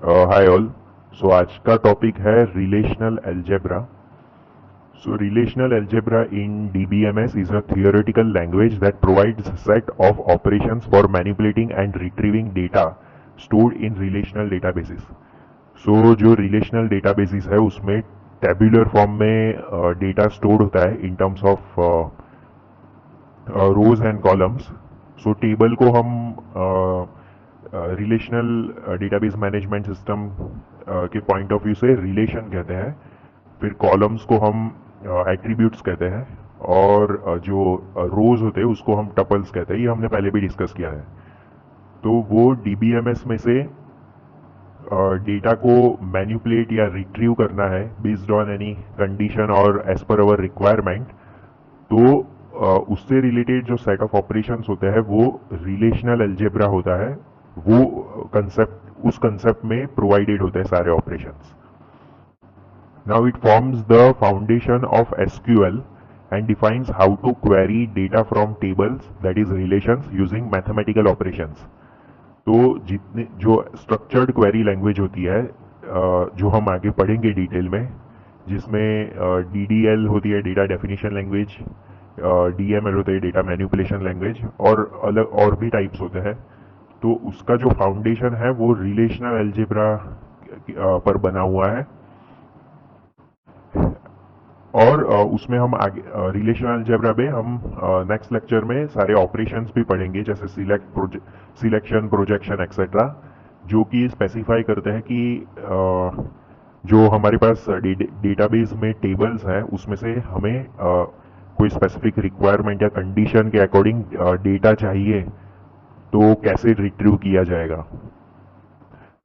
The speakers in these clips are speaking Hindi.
Hi all. सो आज का टॉपिक है relational algebra. So relational algebra in DBMS is a theoretical language that provides a set of operations for manipulating and retrieving data stored in relational databases. So जो relational databases है उसमें tabular form में data stored होता है in terms of rows and columns. So table को हम रिलेशनल डेटाबेस मैनेजमेंट सिस्टम के पॉइंट ऑफ व्यू से रिलेशन कहते हैं। फिर कॉलम्स को हम एट्रीब्यूट्स कहते हैं और जो रोज होते हैं उसको हम टपल्स कहते हैं। ये हमने पहले भी डिस्कस किया है। तो वो डीबीएमएस में से डेटा को मैनिपुलेट या रिट्रीव करना है बेस्ड ऑन एनी कंडीशन और एज पर अवर रिक्वायरमेंट। तो उससे रिलेटेड जो सेट ऑफ ऑपरेशंस होते हैं वो रिलेशनल अलजेब्रा होता है। वो कंसेप्ट उस कंसेप्ट में प्रोवाइडेड होते हैं सारे operations. Now it forms the foundation of SQL and defines how to query data from tables, that is relations, using mathematical operations. तो जितने जो स्ट्रक्चर्ड क्वेरी लैंग्वेज होती है जो हम आगे पढ़ेंगे डिटेल में, जिसमें DDL होती है डेटा डेफिनेशन लैंग्वेज, DML होता है डेटा मैनिपुलेशन लैंग्वेज, और अलग और भी टाइप्स होते हैं। तो उसका जो फाउंडेशन है वो रिलेशनल अलजेब्रा पर बना हुआ है। और उसमें हम आगे रिलेशनल अलजेब्रा में हम नेक्स्ट लेक्चर में सारे ऑपरेशंस भी पढ़ेंगे, जैसे सिलेक्शन, प्रोजेक्शन एक्सेट्रा, जो कि स्पेसिफाई करते हैं कि जो हमारे पास डेटाबेस में टेबल्स हैं उसमें से हमें कोई स्पेसिफिक रिक्वायरमेंट या कंडीशन के अकॉर्डिंग डेटा चाहिए तो कैसे रिट्रीव किया जाएगा।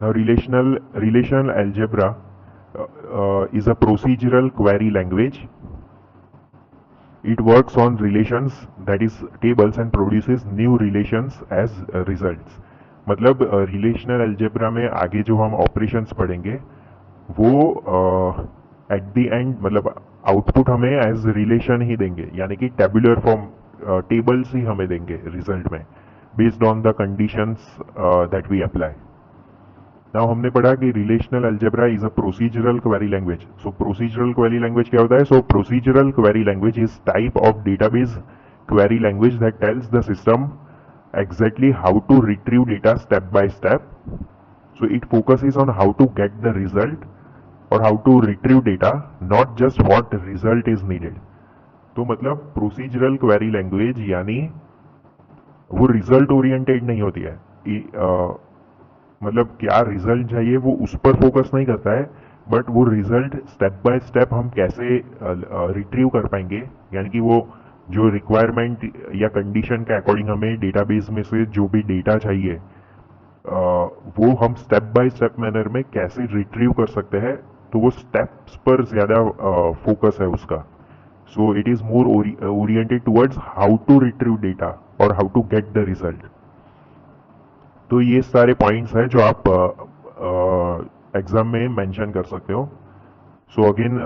Relational algebra is a procedural query language. It works on relations, that is tables, and produces new relations as results. मतलब रिलेशनल अलजेब्रा में आगे जो हम ऑपरेशंस पढ़ेंगे वो एट द एंड मतलब आउटपुट हमें एज रिलेशन ही देंगे, यानी कि टेबुलर फॉर्म टेबल्स ही हमें देंगे रिजल्ट में, based on the conditions that we apply. Now हमने पढ़ा कि relational algebra is a procedural query language. So procedural query language क्या होता है? So procedural query language is type of database query language that tells the system exactly how to retrieve data step by step. So it focuses on how to get the result or how to retrieve data, not just what result is needed. तो मतलब प्रोसीजरल क्वेरी लैंग्वेज यानी वो रिजल्ट ओरिएंटेड नहीं होती है। मतलब क्या रिजल्ट चाहिए वो उस पर फोकस नहीं करता है, बट वो रिजल्ट स्टेप बाय स्टेप हम कैसे रिट्रीव कर पाएंगे, यानी कि वो जो रिक्वायरमेंट या कंडीशन के अकॉर्डिंग हमें डेटाबेस में से जो भी डेटा चाहिए वो हम स्टेप बाय स्टेप मैनर में कैसे रिट्रीव कर सकते हैं। तो वो स्टेप्स पर ज़्यादा फोकस है उसका। So it is more oriented towards how to retrieve data और how to get the result. तो ये सारे पॉइंट्स हैं जो आप एग्जाम में मेंशन कर सकते हो। सो अगेन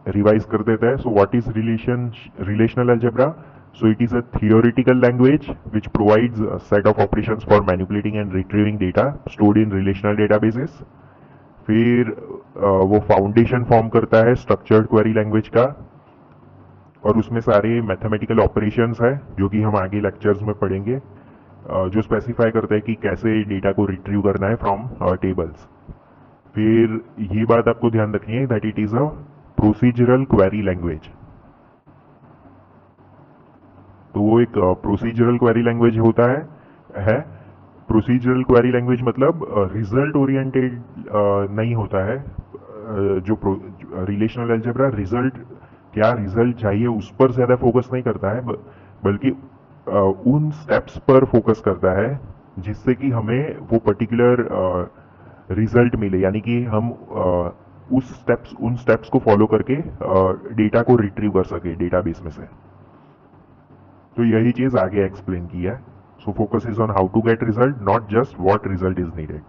रिवाइज कर देते हैं। So what is relational algebra? So it is a theoretical language which provides a set of operations for manipulating and retrieving data stored in relational databases. फिर वो फाउंडेशन फॉर्म करता है स्ट्रक्चर्ड क्वेरी लैंग्वेज का, और उसमें सारे मैथमेटिकल ऑपरेशंस है जो कि हम आगे लेक्चर्स में पढ़ेंगे, जो स्पेसिफाई करता है कि कैसे डेटा को रिट्रीव करना है फ्रॉम टेबल्स। फिर ये बात आपको ध्यान रखनी है that it is a procedural query language. तो वो एक प्रोसीजरल क्वेरी लैंग्वेज होता है। प्रोसीजरल क्वेरी लैंग्वेज मतलब रिजल्ट ओरिएंटेड नहीं होता है। जो रिलेशनल अलजेब्रा रिजल्ट क्या रिजल्ट चाहिए उस पर ज्यादा फोकस नहीं करता है, बल्कि उन स्टेप्स पर फोकस करता है जिससे कि हमें वो पर्टिकुलर रिजल्ट मिले, यानी कि हम उन स्टेप्स को फॉलो करके डेटा को रिट्रीव कर सके डेटाबेस में से। तो यही चीज आगे एक्सप्लेन की है। So focus is on how to get result, not just what result is needed.